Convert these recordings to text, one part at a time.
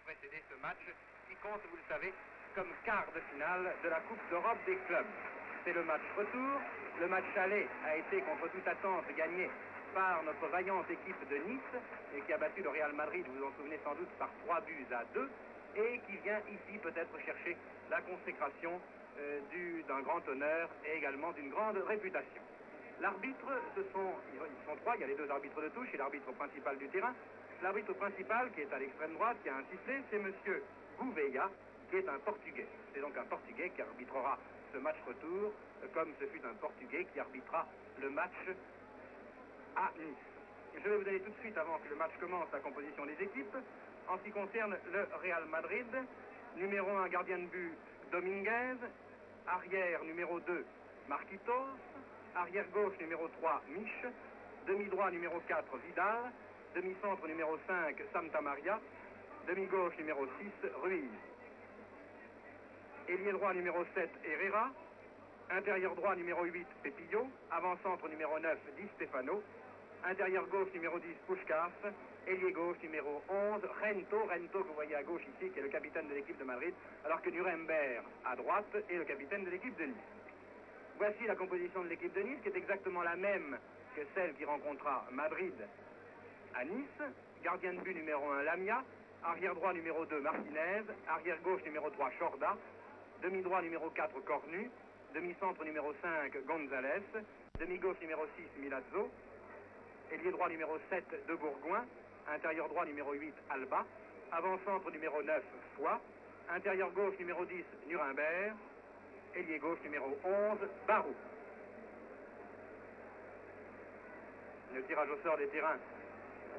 précéder ce match qui compte, vous le savez, comme quart de finale de la Coupe d'Europe des clubs. C'est le match retour. Le match aller a été contre toute attente gagné par notre vaillante équipe de Nice et qui a battu le Real Madrid, vous vous en souvenez sans doute, par 3-2 et qui vient ici peut-être chercher la consécration d'un grand honneur et également d'une grande réputation. L'arbitre, ils sont trois, il y a les deux arbitres de touche et l'arbitre principal du terrain. L'arbitre principal, qui est à l'extrême droite, qui a un sifflet, c'est M. Gouveia, qui est un Portugais. C'est donc un Portugais qui arbitrera ce match retour, comme ce fut un Portugais qui arbitrera le match à Nice. Je vais vous donner tout de suite, avant que le match commence, la composition des équipes. En ce qui concerne le Real Madrid, numéro 1, gardien de but, Dominguez. Arrière, numéro 2, Marquitos. Arrière gauche, numéro 3, Mich. Demi-droit, numéro 4, Vidal. Demi-centre, numéro 5, Santa Maria. Demi-gauche, numéro 6, Ruiz. Ailier droit, numéro 7, Herrera. Intérieur droit, numéro 8, Pepillo. Avant-centre, numéro 9, Di Stefano. Intérieur gauche, numéro 10, Puskás. Ailier gauche, numéro 11, Rento. Rento, que vous voyez à gauche ici, qui est le capitaine de l'équipe de Madrid, alors que Nuremberg, à droite, est le capitaine de l'équipe de Nice. Voici la composition de l'équipe de Nice, qui est exactement la même que celle qui rencontra Madrid à Nice. Gardien de but numéro 1, Lamia. Arrière droit numéro 2, Martinez. Arrière gauche numéro 3, Chorda. Demi-droit numéro 4, Cornu. Demi-centre numéro 5, González. Demi-gauche numéro 6, Milazzo. Ailier droit numéro 7, De Bourgoin. Intérieur droit numéro 8, Alba. Avant-centre numéro 9, Foix. Intérieur gauche numéro 10, Nuremberg. Ailier gauche numéro 11, Barou. Le tirage au sort des terrains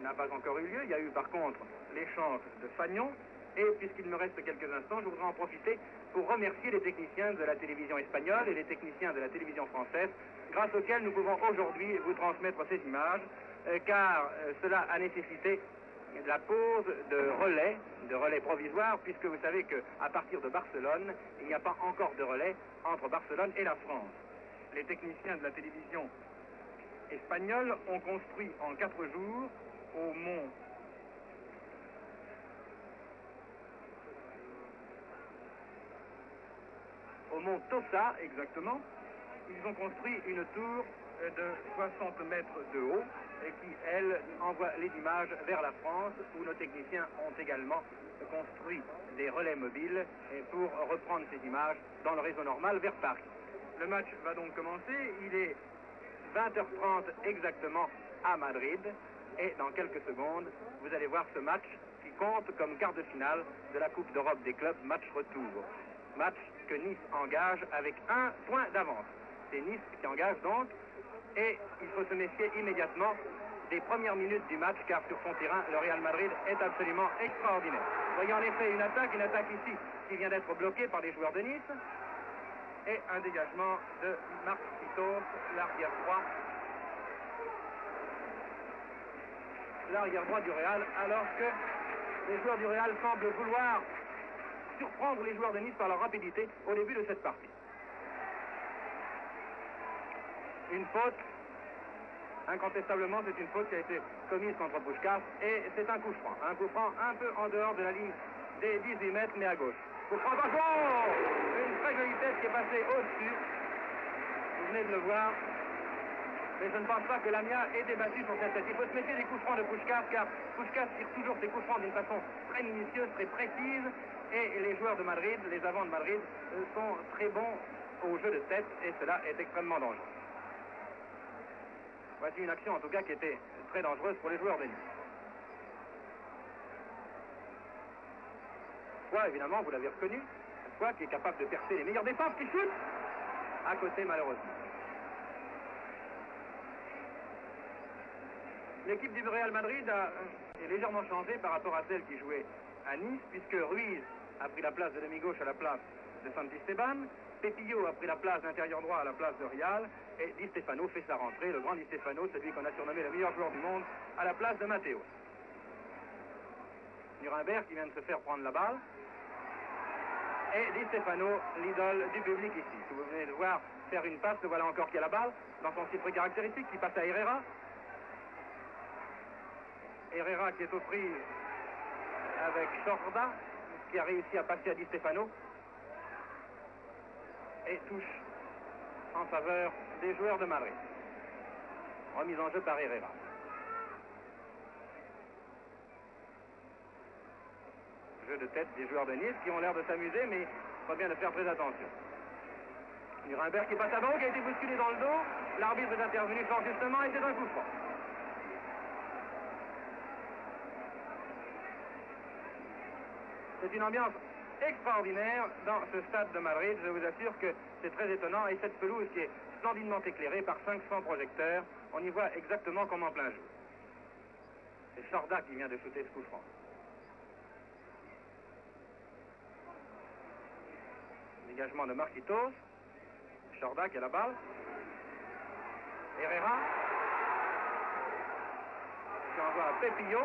n'a pas encore eu lieu. Il y a eu par contre l'échange de Fagnon. Et puisqu'il me reste quelques instants, je voudrais en profiter pour remercier les techniciens de la télévision espagnole et les techniciens de la télévision française, grâce auxquels nous pouvons aujourd'hui vous transmettre ces images, car cela a nécessité la pose de relais provisoires, puisque vous savez qu'à partir de Barcelone, il n'y a pas encore de relais entre Barcelone et la France. Les techniciens de la télévision espagnole ont construit en 4 jours au mont Tossa, exactement, ils ont construit une tour de 60 mètres de haut et qui, elle, envoie les images vers la France, où nos techniciens ont également construit des relais mobiles pour reprendre ces images dans le réseau normal vers Paris. Le match va donc commencer, il est 20h30 exactement à Madrid, et dans quelques secondes, vous allez voir ce match qui compte comme quart de finale de la Coupe d'Europe des clubs, match retour. Match que Nice engage avec 1 point d'avance. C'est Nice qui engage donc, et il faut se méfier immédiatement des premières minutes du match, car sur son terrain, le Real Madrid est absolument extraordinaire. Vous voyez en effet une attaque ici, qui vient d'être bloquée par les joueurs de Nice, et un dégagement de Marquitos, l'arrière droit du Real, alors que les joueurs du Real semblent vouloir surprendre les joueurs de Nice par leur rapidité au début de cette partie. Une faute, incontestablement, c'est une faute qui a été commise contre Puskás, et c'est un coup franc un peu en dehors de la ligne des 18 mètres, mais à gauche. Coup franc, attention! Une très jolie tête qui est passée au-dessus, vous venez de le voir, mais je ne pense pas que Lamia ait débattu sur cette tête. Il faut se méfier des coups francs de Puskás, car Puskás tire toujours ses coups francs d'une façon très minutieuse, très précise, et les joueurs de Madrid, les avants de Madrid, sont très bons au jeu de tête, et cela est extrêmement dangereux. Voici une action en tout cas qui était très dangereuse pour les joueurs de Nice. Foix, évidemment, vous l'avez reconnu, Foix qui est capable de percer les meilleures défenses, qui chute à côté malheureusement. L'équipe du Real Madrid est légèrement changée par rapport à celle qui jouait à Nice, puisque Ruiz a pris la place de demi-gauche à la place de Santisteban, Pepillo a pris la place d'intérieur droit à la place de Rial, et Di Stefano fait sa rentrée, le grand Di Stefano, celui qu'on a surnommé le meilleur joueur du monde, à la place de Matteos. Nuremberg qui vient de se faire prendre la balle, et Di Stefano, l'idole du public ici. Si vous venez de voir faire une passe, le voilà encore qui a la balle, dans son chiffre caractéristique, qui passe à Herrera. Herrera qui est aux prises avec Chorda, qui a réussi à passer à Di Stefano. Et touche en faveur des joueurs de Madrid. Remise en jeu par Herrera. Jeu de tête des joueurs de Nice qui ont l'air de s'amuser, mais il faut bien de faire très attention. Nuremberg qui passe à bord, qui a été bousculé dans le dos. L'arbitre est intervenu fort justement et c'est un coup franc. C'est une ambiance extraordinaire dans ce stade de Madrid. Je vous assure que c'est très étonnant. Et cette pelouse qui est splendidement éclairée par 500 projecteurs, on y voit exactement comme en plein jour. C'est Chorda qui vient de shooter ce coup franc. Dégagement de Marquitos. Chorda qui a la balle. Herrera qui envoie à Pepillo.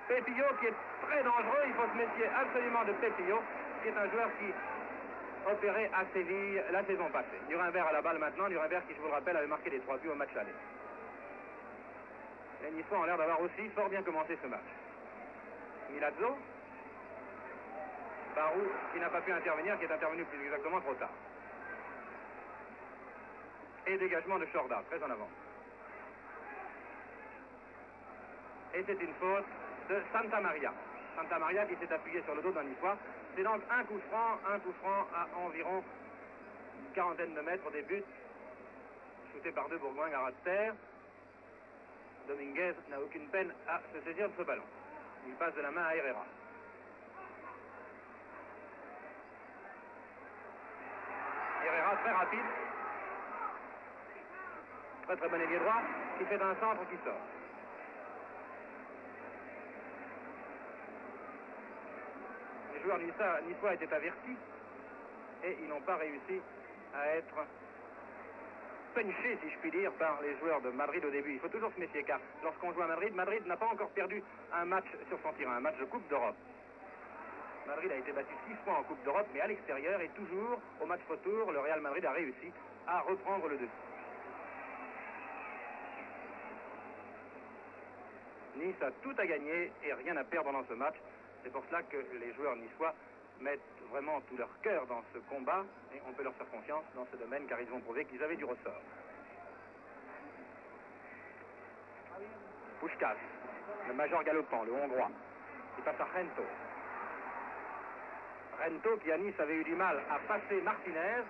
Pepillo qui est très dangereux, il faut se méfier absolument de Pepillo, qui est un joueur qui opérait à Séville la saison passée. Nuremberg à la balle maintenant, Nuremberg qui, je vous le rappelle, avait marqué les 3 buts au match aller. Les Niçois ont l'air d'avoir aussi fort bien commencé ce match. Milazzo, Barou qui n'a pas pu intervenir, qui est intervenu plus exactement trop tard. Et dégagement de Chorda, très en avant. Et c'est une faute de Santa Maria. Santa Maria qui s'est appuyé sur le dos d'un Niçois. C'est donc un coup franc à environ une quarantaine de mètres des buts. Shooté par 2 Bourgoins à ras de terre. Dominguez n'a aucune peine à se saisir de ce ballon. Il passe de la main à Herrera. Herrera très rapide. Très bon ailier droit qui fait un centre qui sort. Les joueurs niçois étaient avertis et ils n'ont pas réussi à être punchés, si je puis dire, par les joueurs de Madrid au début. Il faut toujours se méfier car lorsqu'on joue à Madrid, Madrid n'a pas encore perdu un match sur son terrain, un match de Coupe d'Europe. Madrid a été battu 6 fois en Coupe d'Europe, mais à l'extérieur et toujours au match retour, le Real Madrid a réussi à reprendre le dessus. Nice a tout à gagner et rien à perdre dans ce match. C'est pour cela que les joueurs niçois mettent vraiment tout leur cœur dans ce combat et on peut leur faire confiance dans ce domaine car ils ont prouvé qu'ils avaient du ressort. Puskás, le major galopant, le hongrois, qui passe à Rento. Rento qui à Nice avait eu du mal à passer Martinez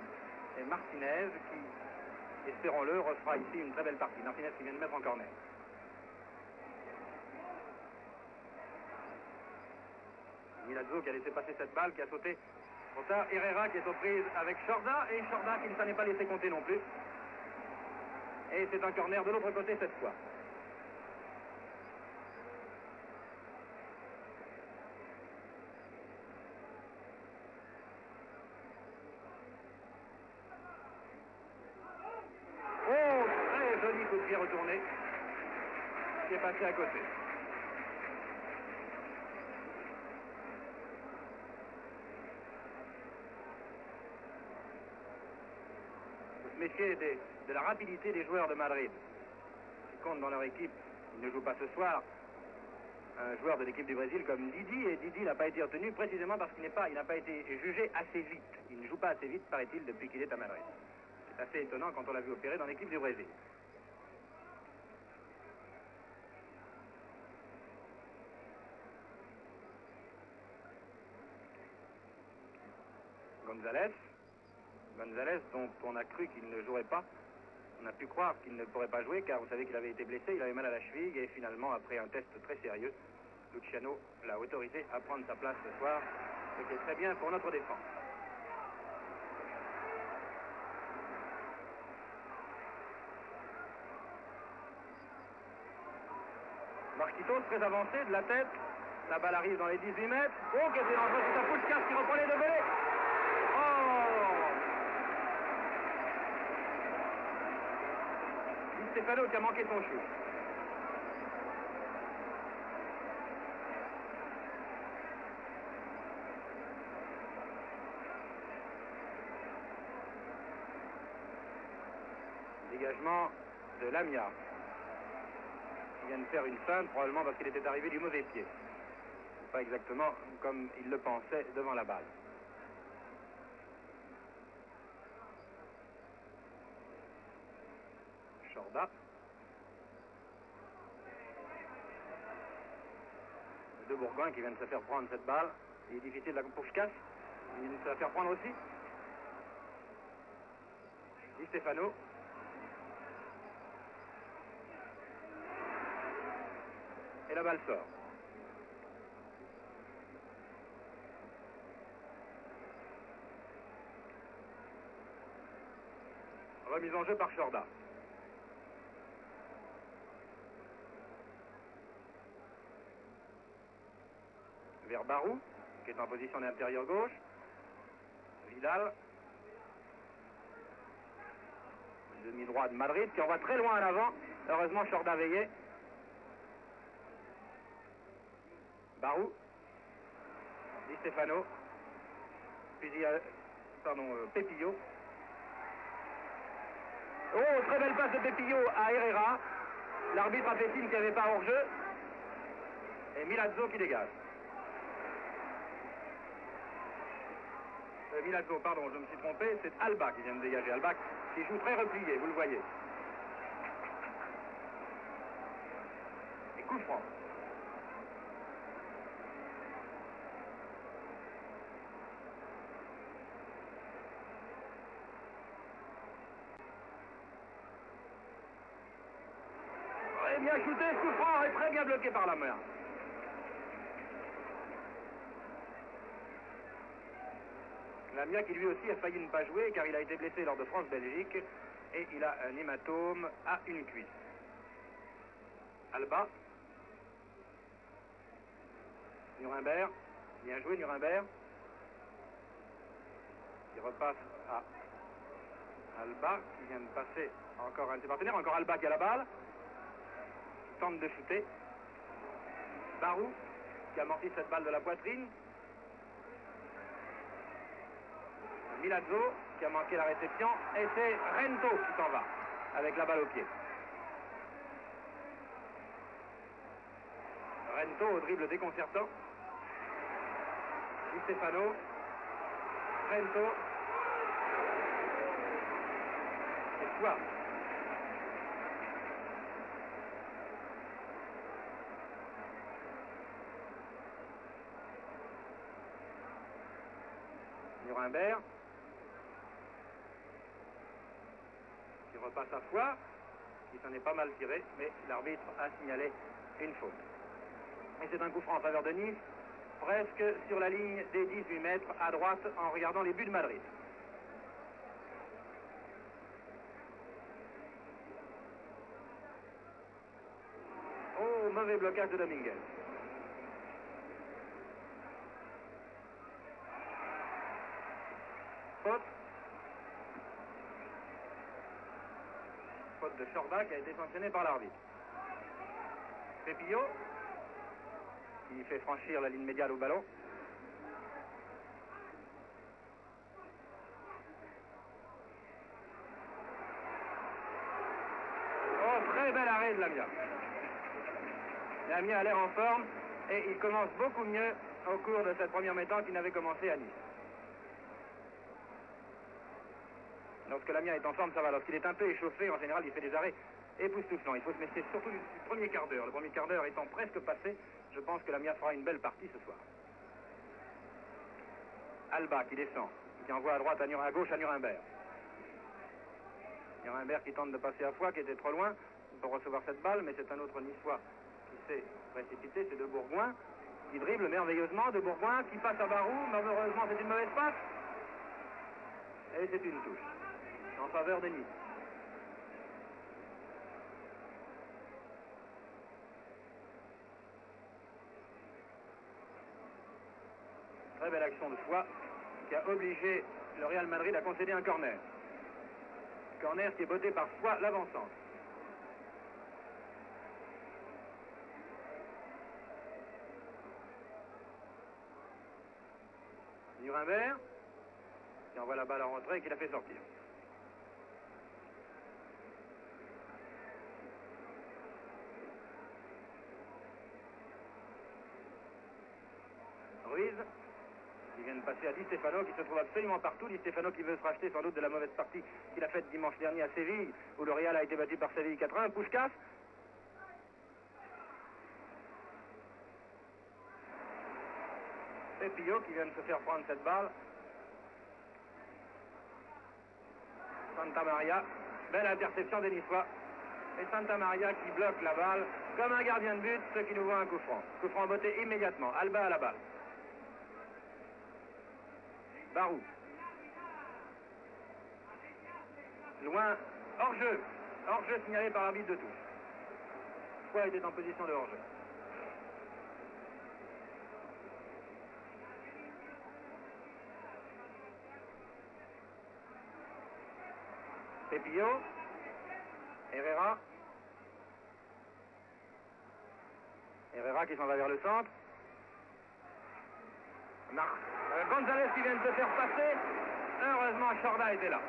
et Martinez qui, espérons-le, refera ici une très belle partie. Martinez qui vient de mettre en corner. Milazzo qui a laissé passer cette balle, qui a sauté trop tard. Herrera qui est aux prises avec Chorda et Chorda qui ne s'en est pas laissé compter non plus. Et c'est un corner de l'autre côté cette fois. Oh, très joli coup de pied retourné qui est passé à côté. Méfier de la rapidité des joueurs de Madrid qui comptent dans leur équipe. Ils ne jouent pas ce soir. Un joueur de l'équipe du Brésil comme Didi, et Didi n'a pas été retenu précisément parce qu'il n'a pas été jugé assez vite. Il ne joue pas assez vite, paraît-il, depuis qu'il est à Madrid. C'est assez étonnant quand on l'a vu opérer dans l'équipe du Brésil. González, dont on a cru qu'il ne jouerait pas. On a pu croire qu'il ne pourrait pas jouer car vous savez qu'il avait été blessé, il avait mal à la cheville et finalement, après un test très sérieux, Luciano l'a autorisé à prendre sa place ce soir, ce qui est très bien pour notre défense. Marquitos très avancé de la tête, la balle arrive dans les 18 mètres. Oh, qu'est-ce que c'est dangereux, c'est un Puskás qui reprend les deux volets. Stefano qui a manqué son shoot. Dégagement de Lamia qui vient de faire une feinte, probablement parce qu'il était arrivé du mauvais pied. pas exactement comme il le pensait devant la balle. Chorda. Les deux Bourgoins qui viennent de se faire prendre cette balle. Il est difficile pour Schkass. Il vient de se la faire prendre aussi. Di Stefano. Et la balle sort. Remise en jeu par Chorda. Vers Barou, qui est en position d'intérieur gauche. Vidal. Demi-droit de Madrid, qui envoie très loin en avant. Heureusement, Chorda veillait. Barou. Di Stefano. Pepillo. Oh, très belle passe de Pepillo à Herrera. L'arbitre a fait signe qu'il n'y avait pas hors-jeu. Et Milazzo qui dégage. Milazzo, pardon, je me suis trompé, c'est Alba qui vient de dégager. Alba qui joue très replié, vous le voyez. Et coup franc. Très bien shooté, coup franc et très bien bloqué par la main. Lamia qui lui aussi a failli ne pas jouer car il a été blessé lors de France-Belgique et il a un hématome à une cuisse. Alba. Nuremberg. Bien joué Nuremberg. Il repasse à Alba qui vient de passer encore un de ses partenaires. Encore Alba qui a la balle. Qui tente de shooter. Barou qui amortit cette balle de la poitrine. Milazzo qui a manqué la réception et c'est Rento qui s'en va avec la balle au pied. Rento au dribble déconcertant. Di Stefano. Rento. Et Soir. Nuremberg. Qui repasse à Foix, qui s'en est pas mal tiré, mais l'arbitre a signalé une faute. Et c'est un coup franc en faveur de Nice, presque sur la ligne des 18 mètres à droite en regardant les buts de Madrid. Oh, mauvais blocage de Dominguez. Faute. Faute de Chorda qui a été sanctionné par l'arbitre. Pepillo qui fait franchir la ligne médiane au ballon. Oh, très bel arrêt de Lamia. Lamia a l'air en forme et il commence beaucoup mieux au cours de cette première mi-temps qu'il n'avait commencé à Nice. Lorsque Lamia est en forme, ça va. Lorsqu'il est un peu échauffé, en général, il fait des arrêts époustouflants. Il faut se méfier surtout du premier quart d'heure. Le premier quart d'heure étant presque passé, je pense que Lamia fera une belle partie ce soir. Alba qui descend, qui envoie à droite, à gauche à Nuremberg. Nuremberg qui tente de passer à Foix, qui était trop loin pour recevoir cette balle, mais c'est un autre Niçois qui s'est précipité, c'est De Bourgoin, qui dribble merveilleusement, De Bourgoin qui passe à Barou, malheureusement c'est une mauvaise passe. Et c'est une touche en faveur de Nice. Très belle action de Foix qui a obligé le Real Madrid à concéder un corner. Corner qui est botté par Foix, l'avancante. Nuremberg qui envoie la balle en retrait et qui la fait sortir. qui vient de passer à Di Stefano, qui se trouve absolument partout. Di Stefano qui veut se racheter sans doute de la mauvaise partie qu'il a faite dimanche dernier à Séville, où le Real a été battu par Séville 4-1. Puskás. Pepillo qui vient de se faire prendre cette balle. Santa Maria, belle interception des Niçois. Et Santa Maria qui bloque la balle comme un gardien de but, ce qui nous voit un coup franc. Coup franc botté immédiatement. Alba à la balle. Barou. Loin, hors-jeu. Hors-jeu signalé par l'arbitre de touche. Foy était en position de hors-jeu. Pepillo. Herrera. Herrera qui s'en va vers le centre. González qui vient de se faire passer. Heureusement, Chorda était là.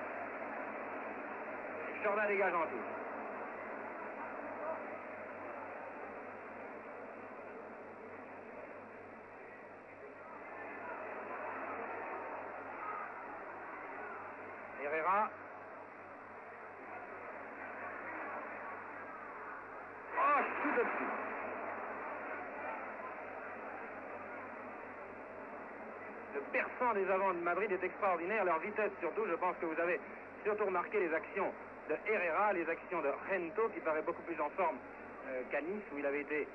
Chorda dégage en touche. Herrera. Oh, tout dessus. Le perçant des avants de Madrid est extraordinaire, leur vitesse surtout. Je pense que vous avez surtout remarqué les actions de Herrera, les actions de Gento qui paraît beaucoup plus en forme qu'à Nice où il avait été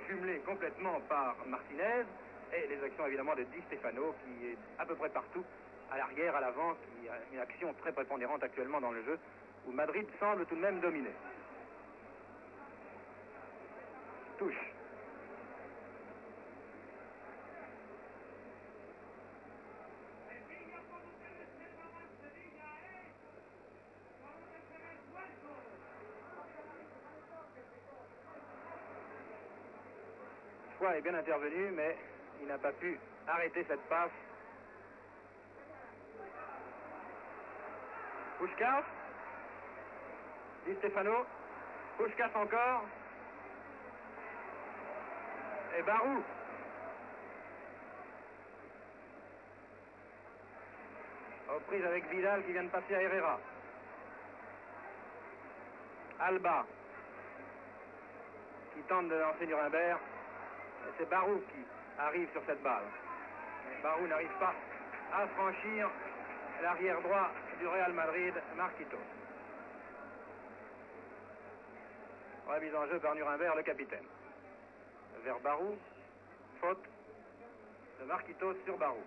jumelé complètement par Martinez, et les actions évidemment de Di Stefano qui est à peu près partout, à l'arrière, à l'avant, qui a une action très prépondérante actuellement dans le jeu où Madrid semble tout de même dominer. Touche. Foy est bien intervenu, mais il n'a pas pu arrêter cette passe. Puskás. Di Stefano. Puskás encore. Et Barou. Reprise avec Vidal qui vient de passer à Herrera. Alba qui tente de lancer Nuremberg. Et c'est Barou qui arrive sur cette balle. Mais Barou n'arrive pas à franchir l'arrière droit du Real Madrid, Marquitos. Remise en jeu par Nuremberg, le capitaine. Vers Barou, faute de Marquitos sur Barou.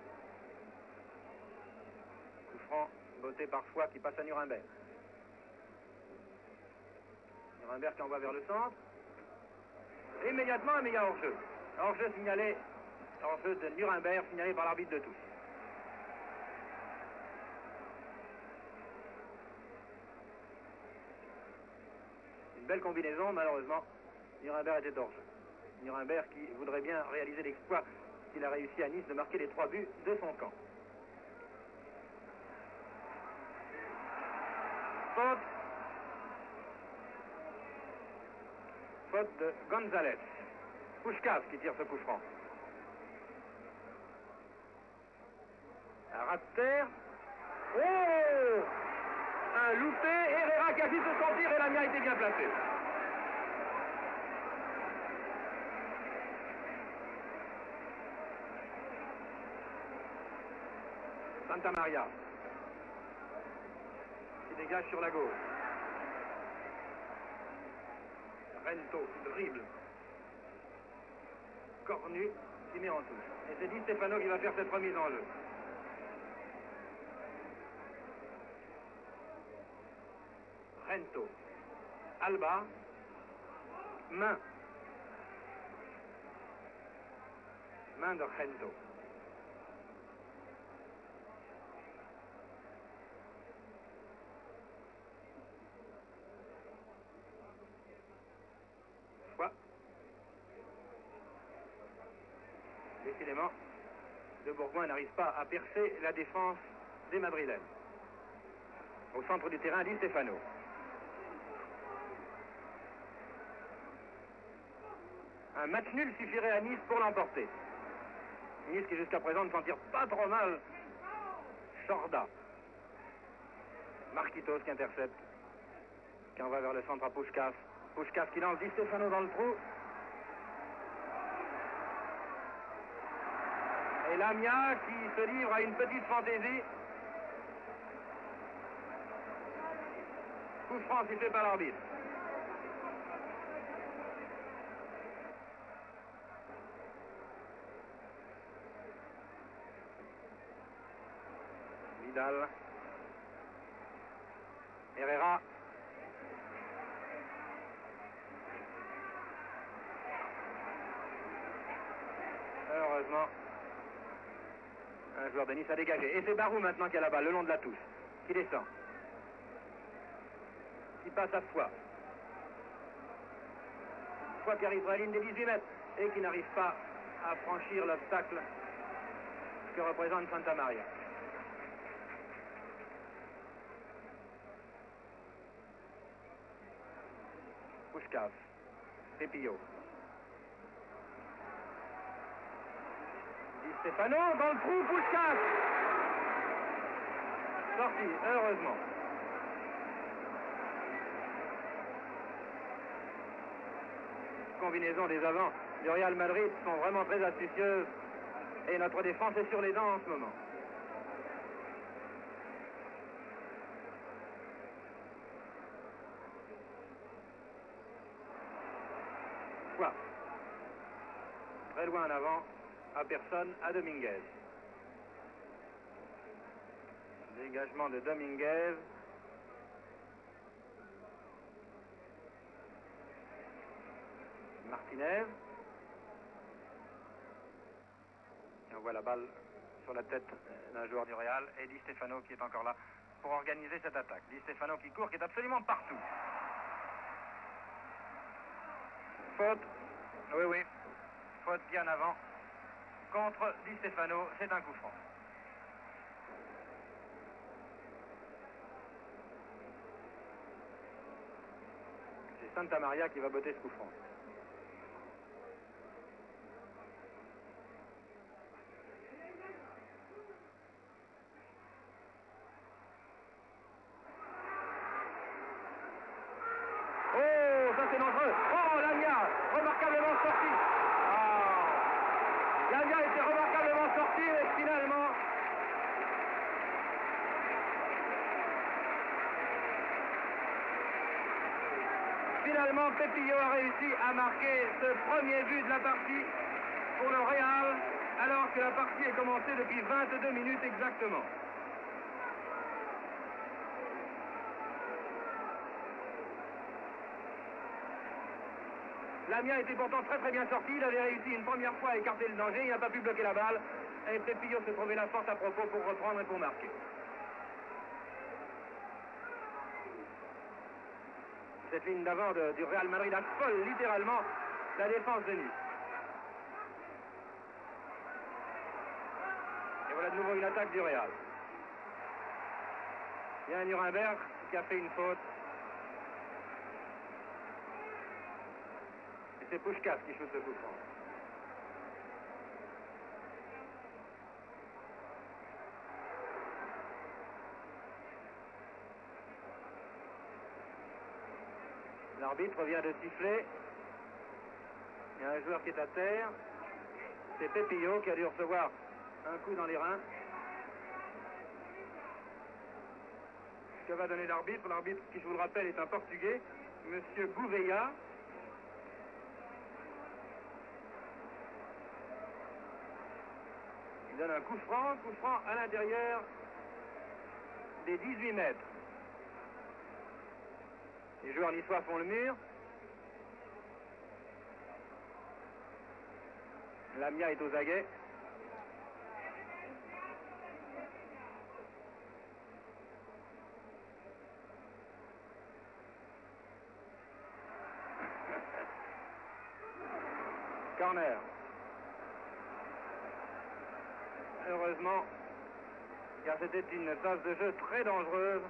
Coup franc, botté par Foy qui passe à Nuremberg. Nuremberg qui envoie vers le centre. Immédiatement, mais il y a hors-jeu. Hors-jeu signalé, hors-jeu de Nuremberg signalé par l'arbitre de touche. Une belle combinaison, malheureusement, Nuremberg était hors-jeu. Nuremberg qui voudrait bien réaliser l'exploit qu'il a réussi à Nice de marquer les 3 buts de son camp. Faute. Faute de González. Puskás qui tire ce coup franc. Un rat de terre. Oh! Un loupé. Herrera qui a su se sortir et la mienne a été bien placée. Santa Maria qui dégage sur la gauche. Gento qui dribble. Cornu qui met en touche. Et c'est Di Stefano qui va faire cette remise en jeu. Gento. Alba. Main. Main de Gento. Décidément, de Bourgoin n'arrive pas à percer la défense des Madrilènes. Au centre du terrain, Di Stefano. Un match nul suffirait à Nice pour l'emporter. Nice qui jusqu'à présent ne s'en tire pas trop mal. Chorda. Marquitos qui intercepte. Qui envoie vers le centre à Puskás. Puskás qui lance Di Stefano dans le trou. Et Lamia qui se livre à une petite fantaisie. Coup franc sifflé par l'arbitre. Vidal. Herrera. Heureusement, un joueur de Nice a dégagé. Et c'est Barou maintenant qui a la balle, le long de la touche, qui descend. Qui passe à Foix. Foix qui arrive sur la ligne des 18 mètres et qui n'arrive pas à franchir l'obstacle que représente Santa Maria. Puskás. Pepillo. Di Stefano dans le trou, Puskás. Sorti, heureusement. Combinaisons des avants du Real Madrid sont vraiment très astucieuses et notre défense est sur les dents en ce moment. Quoi? Très loin en avant, à personne, à Dominguez. Dégagement de Dominguez. Martinez. Et on voit la balle sur la tête d'un joueur du Real et Di Stefano qui est encore là pour organiser cette attaque. Di Stefano qui court, qui est absolument partout. Faute. Oui, oui. Faute bien avant. Contre Di Stefano, c'est un coup franc. C'est Santa Maria qui va botter ce coup franc. Oh, ça c'est dangereux. Oh, Lamia, remarquablement sorti. Oh. Lamia était remarquablement sorti et finalement... Finalement, Pepillo a réussi à marquer ce premier but de la partie pour le Real, alors que la partie est commencée depuis 22 minutes exactement. Lamia était pourtant très bien sorti, il avait réussi une première fois à écarter le danger, il n'a pas pu bloquer la balle, et Pepillo se trouvait la force à propos pour reprendre et pour marquer. Cette ligne d'avant du Real Madrid affole littéralement la défense de Nice. Et voilà de nouveau une attaque du Real. Il y a un Nuremberg qui a fait une faute. Et c'est Puskás qui shoot ce coup franc. L'arbitre vient de siffler. Il y a un joueur qui est à terre. C'est Pepillo qui a dû recevoir un coup dans les reins. Que va donner l'arbitre? L'arbitre, qui je vous le rappelle, est un Portugais, Monsieur Gouveia. Il donne un coup franc à l'intérieur des 18 mètres. Les joueurs niçois font le mur. Lamia est aux aguets. Corner. Heureusement, car c'était une phase de jeu très dangereuse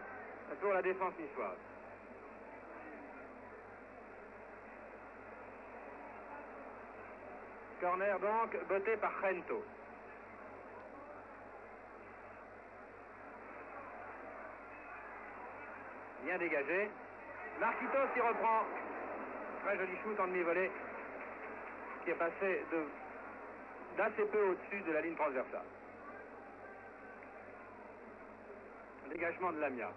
pour la défense niçoise. Corner donc, botté par Gento. Bien dégagé. Marquitos qui reprend. Très joli shoot en demi-volée qui est passé d'assez peu au-dessus de la ligne transversale. Dégagement de Lamia.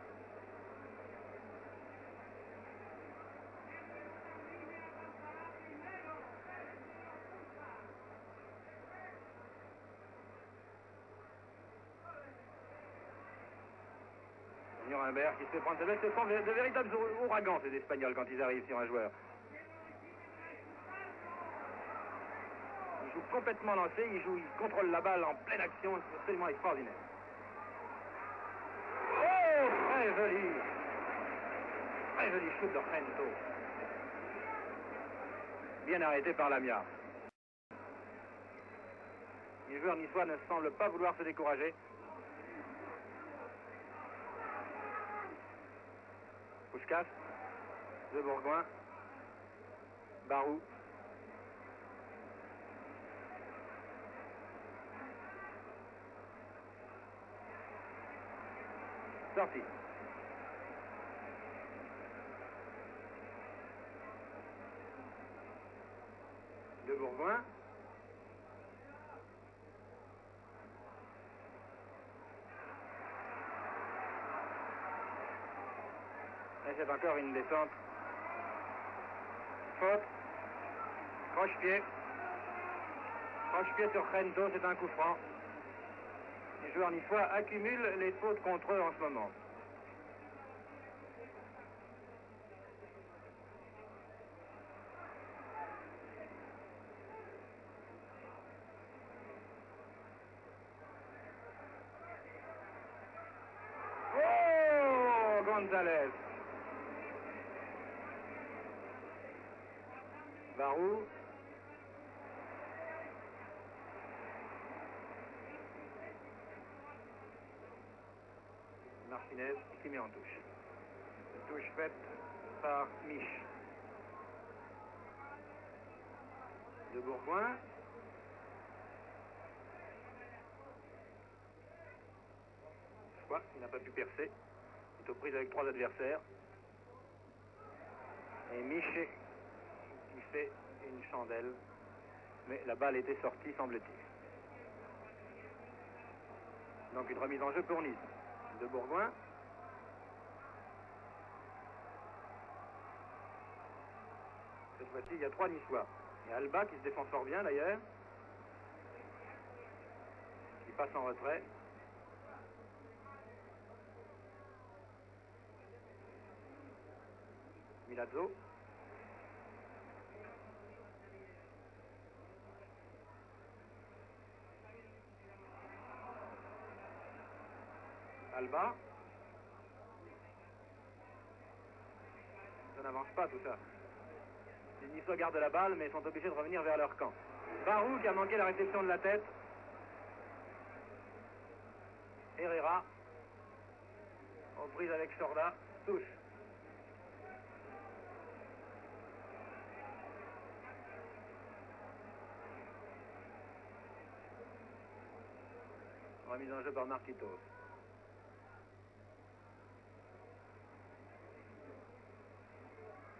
Nuremberg qui se fait prendre. Ce sont de véritables ouragans, ces Espagnols, quand ils arrivent sur un joueur. Ils jouent complètement lancé, ils contrôlent la balle en pleine action, c'est absolument extraordinaire. Oh, très joli shoot de Rento. Bien arrêté par Lamia. Les joueurs niçois ne semblent pas vouloir se décourager. Puskás, De Bourgoin, Barou. Sorti. De Bourgoin. Et c'est encore une descente. Faute. Croche-pied. Croche-pied sur Rento, c'est un coup franc. Les joueurs niçois accumulent les fautes contre eux en ce moment. Oh, González. Barou. Martinez qui met en touche. Touche faite par Mich. De Bourgoin. Soit il n'a pas pu percer. Il est aux prises avec 3 adversaires. Et Mich qui fait une chandelle. Mais la balle était sortie, semble-t-il. Donc une remise en jeu pour Nice. De Bourgoin. Cette fois-ci, il y a 3 Niçois. Et Alba qui se défend fort bien d'ailleurs. Qui passe en retrait. Milazzo. Alba. Ça n'avance pas tout ça. Les Niçois gardent la balle mais sont obligés de revenir vers leur camp. Barou qui a manqué la réception de la tête. Herrera. Aux prises avec Sorda. Touche. Remise en jeu par Marquitos.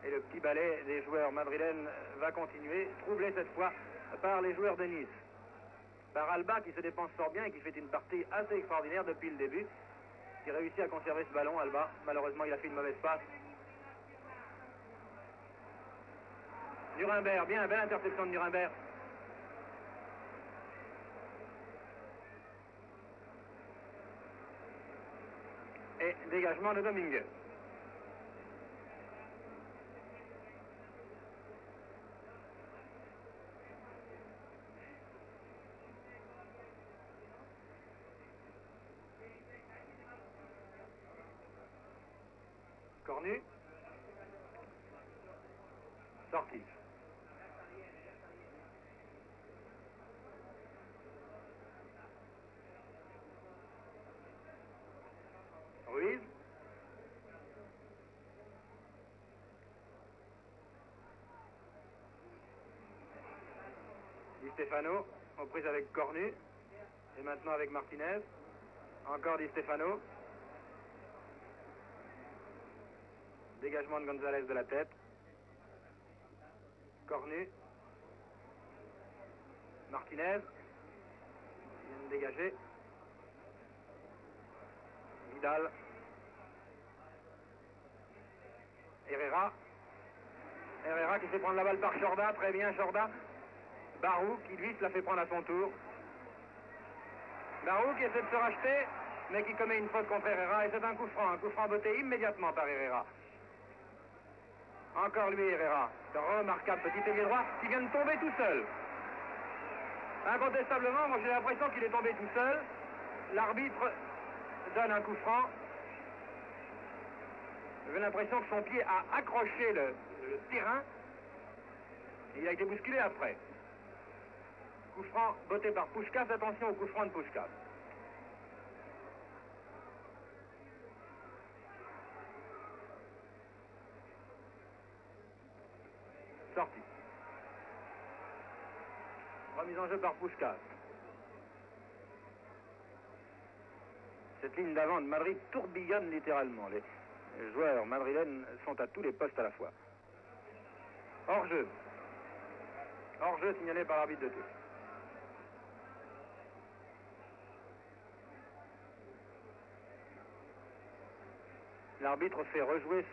Et le petit balai des joueurs madrilènes va continuer, troublé cette fois par les joueurs de Nice. Par Alba qui se dépense fort bien et qui fait une partie assez extraordinaire depuis le début. Qui réussit à conserver ce ballon, Alba. Malheureusement, il a fait une mauvaise passe. Nuremberg, bien, belle interception de Nuremberg. Et dégagement de Domingue. Cornu. Sorti. Ruiz. Di Stefano, aux prises avec Cornu. Et maintenant avec Martinez. Encore Di Stefano. Dégagement de Gonzalez de la tête. Cornu. Martinez. Il vient de dégager. Vidal. Herrera. Herrera qui fait prendre la balle par Jorda. Très bien, Jorda. Barou qui, lui, se la fait prendre à son tour. Barou qui essaie de se racheter, mais qui commet une faute contre Herrera. Et c'est un coup franc botté immédiatement par Herrera. Encore lui, Herrera. Remarquable petit ailier droit qui vient de tomber tout seul. Incontestablement, moi j'ai l'impression qu'il est tombé tout seul. L'arbitre donne un coup franc. J'ai l'impression que son pied a accroché le terrain. Et il a été bousculé après. Coup franc botté par Puskás. Attention au coup franc de Puskás. Sorti. Remise en jeu par Puskás. Cette ligne d'avant de Madrid tourbillonne littéralement. Les joueurs madrilènes sont à tous les postes à la fois. Hors-jeu. Hors-jeu signalé par l'arbitre de touche. L'arbitre fait rejouer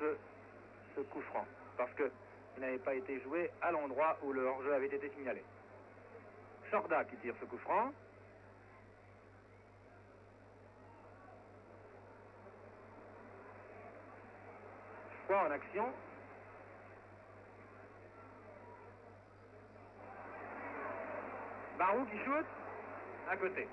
ce coup franc parce qu'il n'avait pas été joué à l'endroit où le hors-jeu avait été signalé. Jorda qui tire ce coup franc. Froid en action. Barou qui shoot à côté.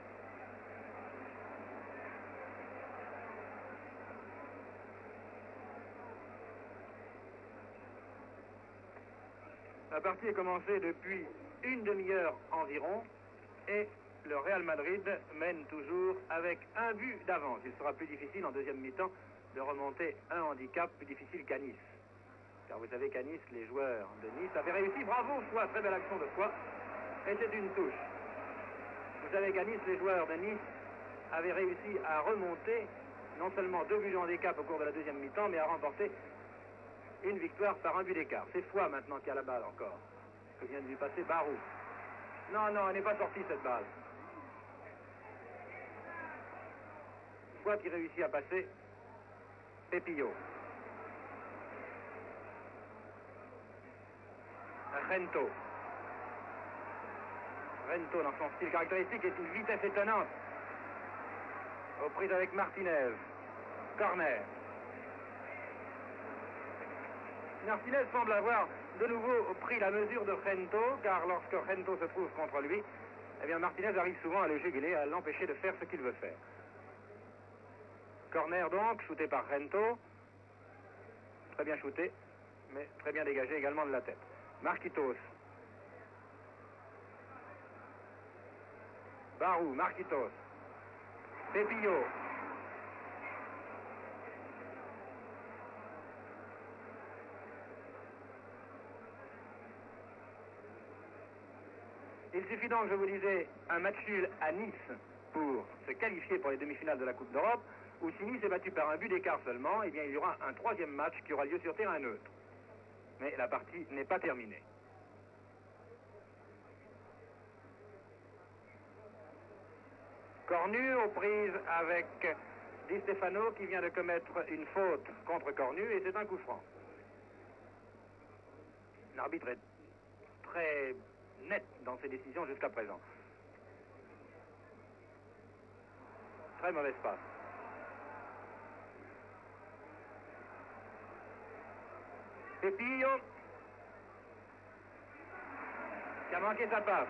La partie est commencée depuis une demi-heure environ et le Real Madrid mène toujours avec un but d'avance. Il sera plus difficile en deuxième mi-temps de remonter un handicap plus difficile qu'à Nice. Car vous savez qu'à Nice, les joueurs de Nice avaient réussi. Bravo, Foy, très belle action de Foy. Et c'est une touche. Vous savez qu'à Nice, les joueurs de Nice avaient réussi à remonter non seulement 2 buts de handicap au cours de la deuxième mi-temps, mais à remporter une victoire par un but d'écart. C'est Foy maintenant qui a la balle encore. Que vient de lui passer Barou. Non, non, elle n'est pas sortie cette balle. Foy qui réussit à passer Pepillo. Rento. Rento, dans son style caractéristique, est une vitesse étonnante. Aux prises avec Martinez. Corner. Martinez semble avoir de nouveau pris la mesure de Rento, car lorsque Rento se trouve contre lui, eh bien Martinez arrive souvent à le juguler, à l'empêcher de faire ce qu'il veut faire. Corner donc, shooté par Rento. Très bien shooté, mais très bien dégagé également de la tête. Marquitos. Barou, Marquitos. Pepillo. Il suffit donc, je vous disais, un match nul à Nice pour se qualifier pour les demi-finales de la Coupe d'Europe, ou si Nice est battu par un but d'écart seulement, eh bien il y aura un troisième match qui aura lieu sur terrain neutre. Mais la partie n'est pas terminée. Cornu aux prises avec Di Stefano qui vient de commettre une faute contre Cornu et c'est un coup franc. L'arbitre est très net dans ses décisions jusqu'à présent. Très mauvaise passe. Pepillo qui a manqué sa passe.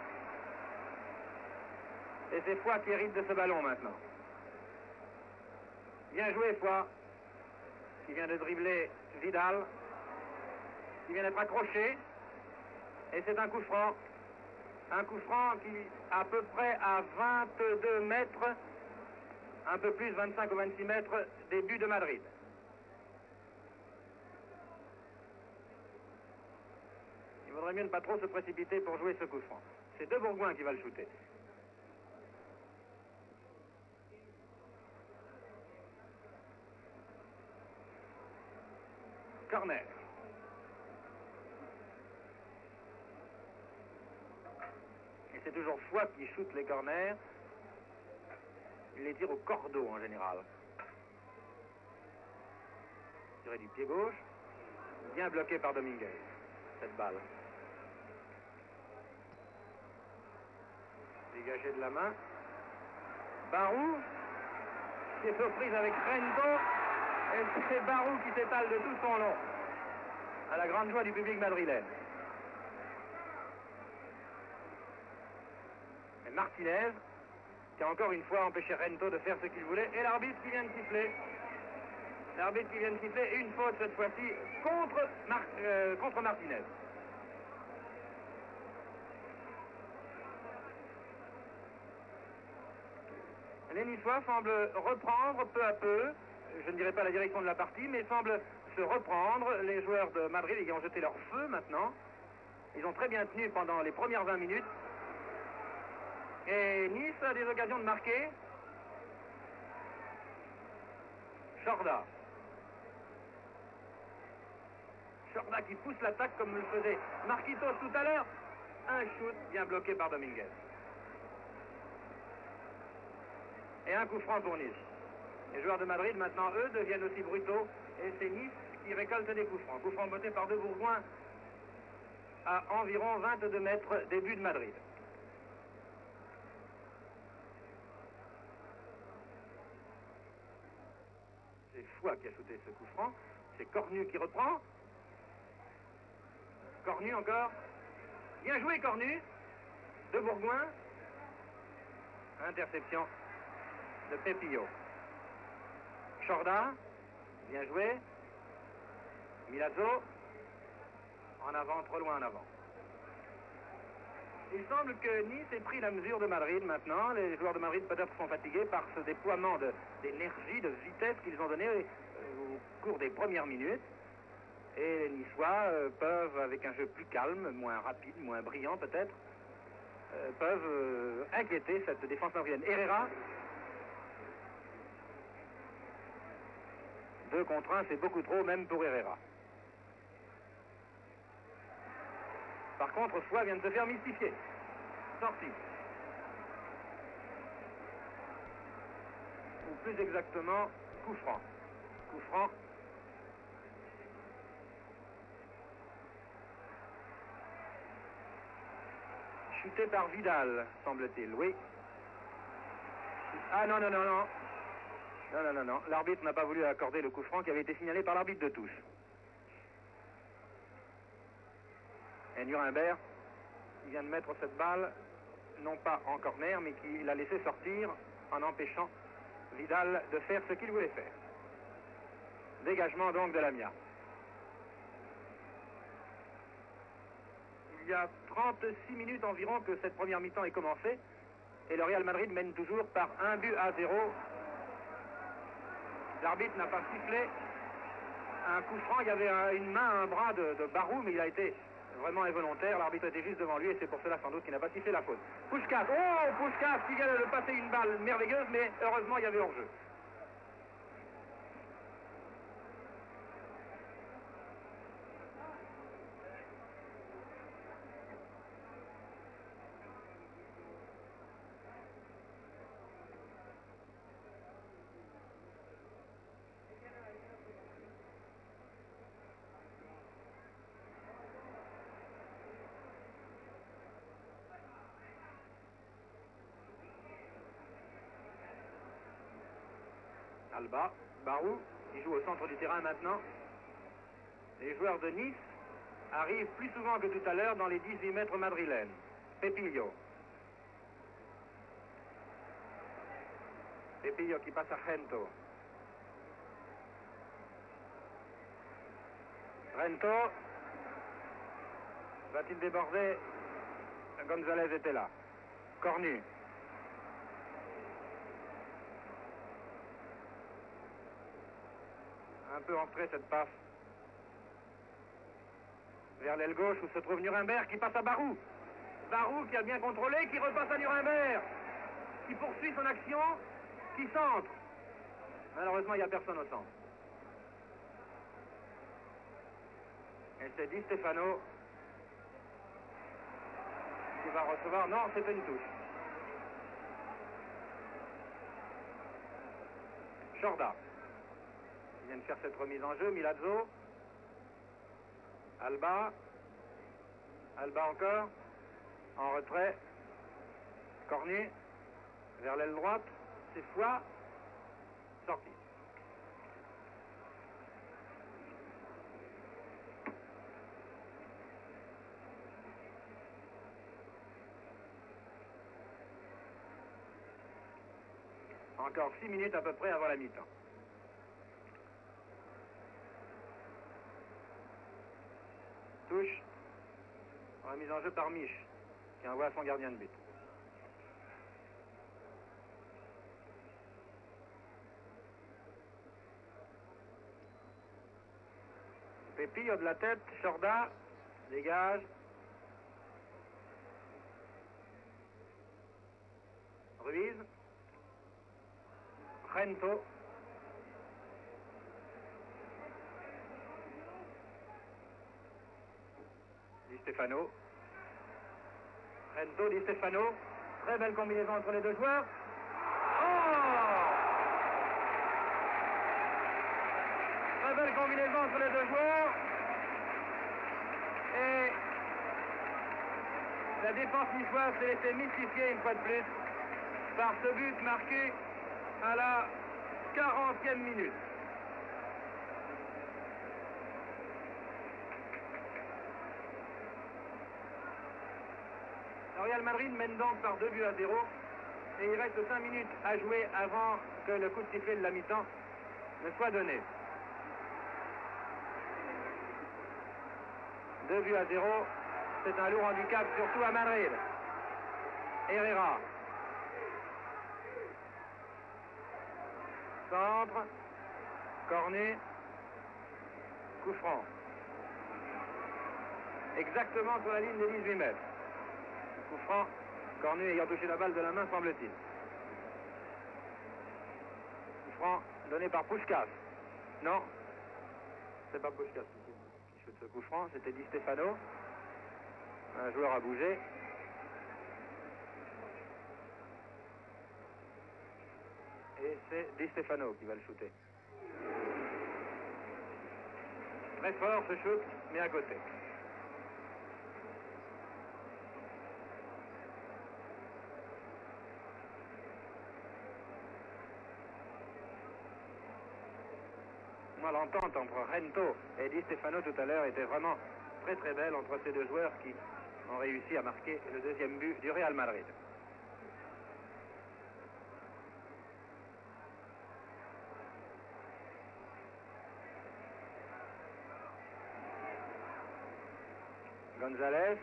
Et c'est Foy qui hérite de ce ballon maintenant. Bien joué Foy, qui vient de dribbler Vidal, qui vient d'être accroché. Et c'est un coup franc. Un coup franc qui à peu près à 22 mètres, un peu plus, 25 ou 26 mètres des buts de Madrid. Il vaudrait mieux ne pas trop se précipiter pour jouer ce coup franc. C'est De Bourgoin qui va le shooter. corner. Et c'est toujours Foix qui shoot les corners. Il les tire au cordeau en général. Tiré du pied gauche. Bien bloqué par Dominguez, cette balle. Dégagé de la main. Barou, qui est surprise avec Rento. Et c'est Barou qui s'étale de tout son long. À la grande joie du public madrilène. Et Martinez, qui a encore une fois empêché Rento de faire ce qu'il voulait. Et l'arbitre qui vient de siffler. L'arbitre qui vient de siffler une faute cette fois-ci contre Martinez. Les Niçois semblent reprendre peu à peu, je ne dirais pas la direction de la partie, mais semblent se reprendre. Les joueurs de Madrid qui ont jeté leur feu maintenant. Ils ont très bien tenu pendant les premières 20 minutes. Et Nice a des occasions de marquer. Chorda. Chorda qui pousse l'attaque comme le faisait Marquitos tout à l'heure. Un shoot bien bloqué par Dominguez. Et un coup franc pour Nice. Les joueurs de Madrid, maintenant, eux, deviennent aussi brutaux. Et c'est Nice qui récolte des coups francs. Coup franc botté par deux Bourgoins à environ 22 mètres des buts de Madrid. C'est Foix qui a shooté ce coup franc. C'est Cornu qui reprend. Cornu encore. Bien joué Cornu. De Bourgoin. Interception de Pepillo. Chorda. Bien joué. Milazzo. En avant, trop loin en avant. Il semble que Nice ait pris la mesure de Madrid maintenant. Les joueurs de Madrid peut-être sont fatigués par ce déploiement d'énergie, de vitesse qu'ils ont donné au cours des premières minutes. Et les Niçois peuvent, avec un jeu plus calme, moins rapide, moins brillant peut-être, peuvent inquiéter cette défense madrilène. Herrera, 2 contre 1, c'est beaucoup trop même pour Herrera. Par contre, Foix vient de se faire mystifier. Sorti. Ou plus exactement, coup franc. Coup franc. Chuté par Vidal, semble-t-il, oui. Ah non, non, non, non. Non, non, non, non. L'arbitre n'a pas voulu accorder le coup franc qui avait été signalé par l'arbitre de touche. Et Nuremberg, il vient de mettre cette balle, non pas en corner, mais qui l'a laissé sortir en empêchant Vidal de faire ce qu'il voulait faire. Dégagement donc de Lamia. Il y a 36 minutes environ que cette première mi-temps est commencée et le Real Madrid mène toujours par 1-0. L'arbitre n'a pas sifflé un coup franc. Il y avait une main, un bras de Barou, mais il a été vraiment involontaire. L'arbitre était juste devant lui et c'est pour cela sans doute qu'il n'a pas sifflé la faute. Puskás, oh Puskás qui vient de passer une balle merveilleuse, mais heureusement il y avait hors-jeu. Alba, Barou, qui joue au centre du terrain maintenant. Les joueurs de Nice arrivent plus souvent que tout à l'heure dans les 18 mètres madrilènes. Pepillo. Pepillo qui passe à Rento. Rento. Va-t-il déborder? González était là. Cornu. Un peu entrée cette passe vers l'aile gauche où se trouve Nuremberg qui passe à Barou. Barou qui a bien contrôlé, qui repasse à Nuremberg, qui poursuit son action, qui centre. Malheureusement, il n'y a personne au centre. Et c'est Di Stefano qui va recevoir. Non, c'est une touche. Chorda. Il vient de faire cette remise en jeu. Milazzo. Alba. Alba encore. En retrait. Cornet. Vers l'aile droite. C'est Foix. Sorti. Encore 6 minutes à peu près avant la mi-temps. Touche. Remise en jeu par Mich, qui envoie son gardien de but. Pépillo de la tête, Chorda, dégage. Ruiz. Rento. Di Stefano. Rento, Di Stefano. Très belle combinaison entre les deux joueurs. Oh! Très belle combinaison entre les deux joueurs. Et la défense niçoise s'est laissée mystifier une fois de plus par ce but marqué à la 40e minute. Le Real Madrid mène donc par 2-0 et il reste 5 minutes à jouer avant que le coup de sifflet de la mi-temps ne soit donné. 2-0, c'est un lourd handicap, surtout à Madrid. Herrera. Centre. Cornet. Coup franc. Exactement sur la ligne des 18 mètres. Coup franc. Cornet ayant touché la balle de la main, semble-t-il. Coup franc donné par Puskás. Non. C'est pas Puskás qui shoot ce coup franc, c'était Di Stefano. Un joueur a bougé. Et c'est Di Stefano qui va le shooter. Très fort ce shoot, mais à côté. Moi, l'entente entre Rento et Di Stefano tout à l'heure était vraiment très très belle entre ces deux joueurs qui ont réussi à marquer le deuxième but du Real Madrid. González,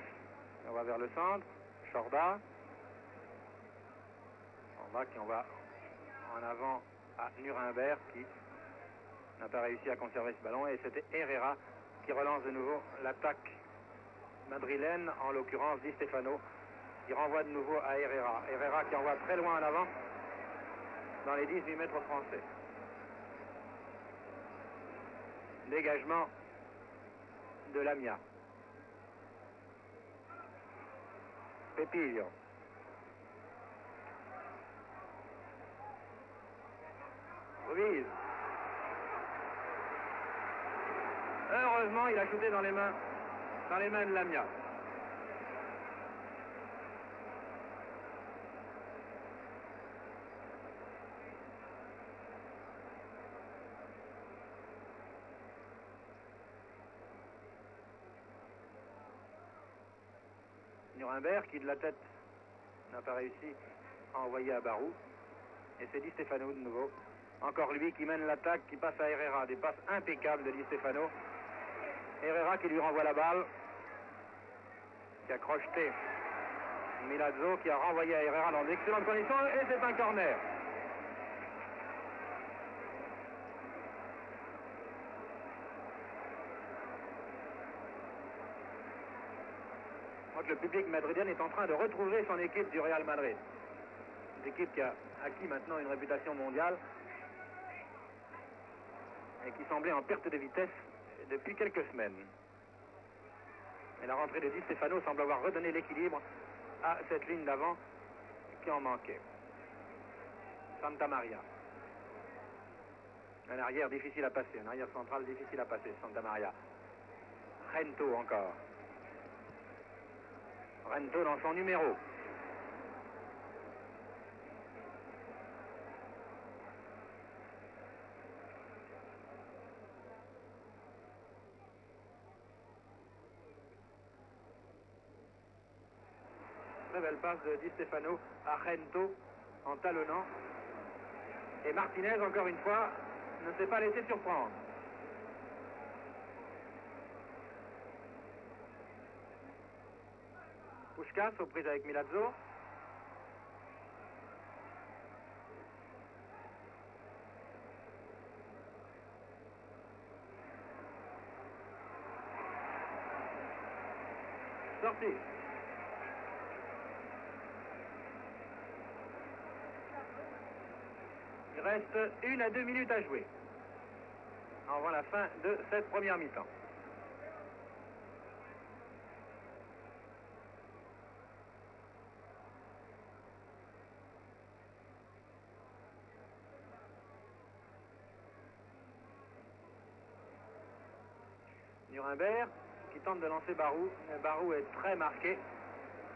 on va vers le centre. Chorda. Chorda qui envoie en avant à Nuremberg qui n'a pas réussi à conserver ce ballon. Et c'était Herrera qui relance de nouveau l'attaque madrilène, en l'occurrence Di Stefano, qui renvoie de nouveau à Herrera. Herrera qui envoie très loin en avant dans les 18 mètres français. Dégagement de Lamia. Pépillo. Ruiz. Heureusement, il a shooté dans les mains de Lamia. Nuremberg qui de la tête n'a pas réussi à envoyer à Barou. Et c'est Di Stefano de nouveau. Encore lui qui mène l'attaque, qui passe à Herrera. Des passes impeccables de Di Stefano. Herrera qui lui renvoie la balle. Qui a crocheté Milazzo, qui a renvoyé à Herrera dans d'excellentes conditions. Et c'est un corner. Le public madrilène est en train de retrouver son équipe du Real Madrid. Une équipe qui a acquis maintenant une réputation mondiale et qui semblait en perte de vitesse depuis quelques semaines. Et la rentrée de Di Stefano semble avoir redonné l'équilibre à cette ligne d'avant qui en manquait. Santa Maria. Un arrière difficile à passer, un arrière central difficile à passer, Santa Maria. Rento encore. Rento dans son numéro. Très belle passe de Di Stefano à Rento en talonnant. Et Martinez, encore une fois, ne s'est pas laissé surprendre. Puskás aux prises avec Milazzo. Sorti. Il reste 1 à 2 minutes à jouer avant la fin de cette première mi-temps. Nuremberg qui tente de lancer Barou. Mais Barou est très marqué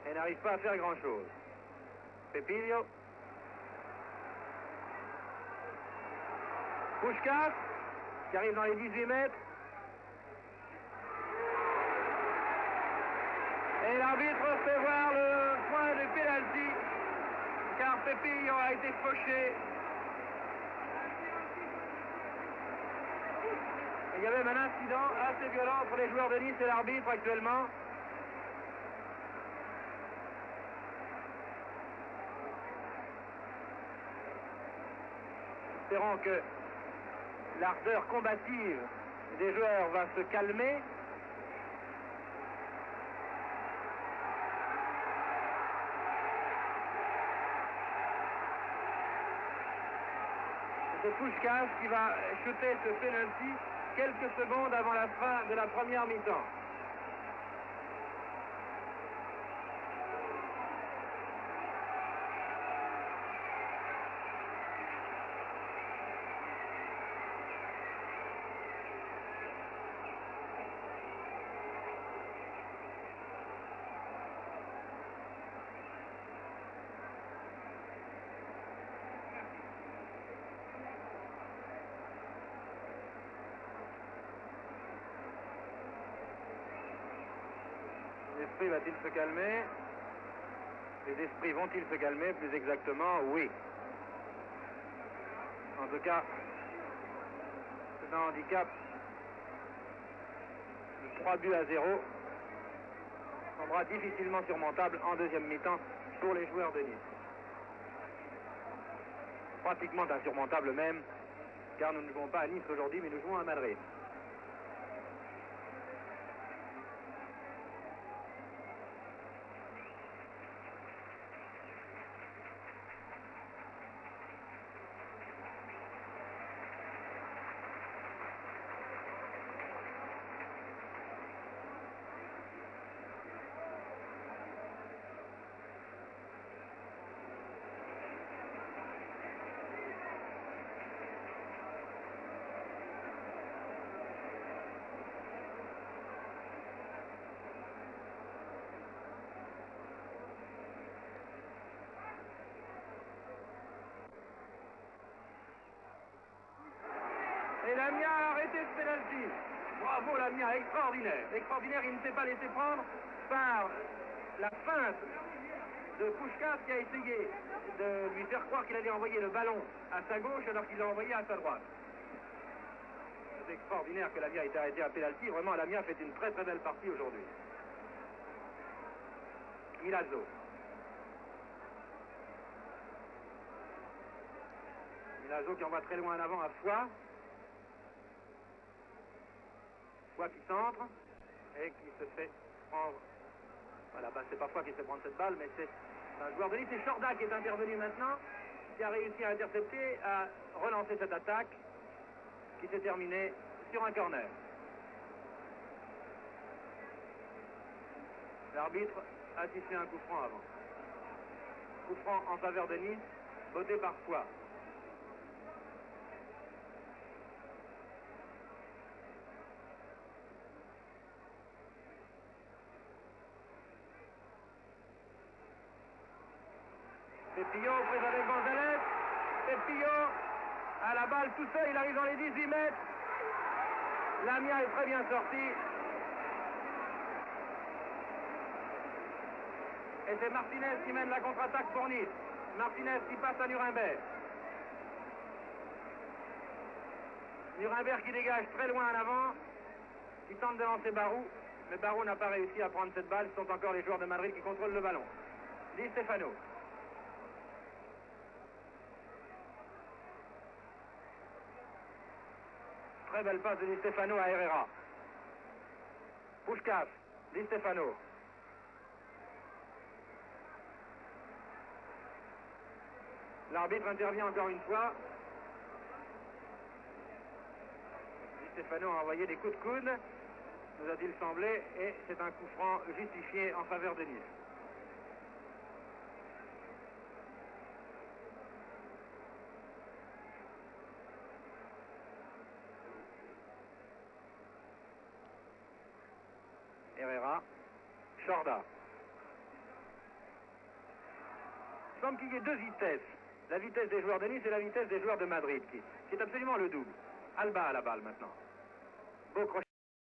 et n'arrive pas à faire grand-chose. Pepilio. Puskás qui arrive dans les 18 mètres. Et l'arbitre fait voir le point de pénalty car Pepillo a été fauché. Il y a même un incident assez violent entre les joueurs de Nice et l'arbitre actuellement. Espérons que l'ardeur combative des joueurs va se calmer. C'est Puskás qui va shooter ce penalty quelques secondes avant la fin de la première mi-temps. L'esprit va-t-il se calmer? Les esprits vont-ils se calmer? Plus exactement, oui. En tout cas, c'est un handicap de 3 buts à 0. Semblera difficilement surmontable en deuxième mi-temps pour les joueurs de Nice. Pratiquement insurmontable même, car nous ne jouons pas à Nice aujourd'hui, mais nous jouons à Madrid. Et Lamia a arrêté ce pénalty. Bravo Lamia, extraordinaire. Extraordinaire, il ne s'est pas laissé prendre par la feinte de Puskás qui a essayé de lui faire croire qu'il allait envoyer le ballon à sa gauche alors qu'il l'a envoyé à sa droite. C'est extraordinaire que Lamia ait été arrêté à pénalty. Vraiment, Lamia fait une très très belle partie aujourd'hui. Milazzo. Milazzo qui envoie très loin en avant à Foix. Foix qui centre et qui se fait prendre. Voilà, bah, c'est pas Foix qui se fait prendre cette balle, mais c'est un joueur de Nice. C'est Chorda qui est intervenu maintenant, qui a réussi à intercepter, à relancer cette attaque qui s'est terminée sur un corner. L'arbitre a sifflé un coup franc avant. Coup franc en faveur de Nice, voté par Foix. Pépillon pris avec Gonzalez. Pépillon à la balle tout seul, il arrive dans les 18 mètres. Lamia est très bien sorti. Et c'est Martinez qui mène la contre-attaque pour Nice. Martinez qui passe à Nuremberg. Nuremberg qui dégage très loin en avant, qui tente de lancer Barou, mais Barou n'a pas réussi à prendre cette balle. Ce sont encore les joueurs de Madrid qui contrôlent le ballon. Di Stefano. Très belle passe de Di Stefano à Herrera. Puskás, Di Stefano. L'arbitre intervient encore une fois. Di Stefano a envoyé des coups de coude, nous a-t-il semblé, et c'est un coup franc justifié en faveur de Nice. Herrera, Chorda. Il semble qu'il y ait deux vitesses. La vitesse des joueurs de Nice et la vitesse des joueurs de Madrid, qui est absolument le double. Alba à la balle maintenant. Beau crochet.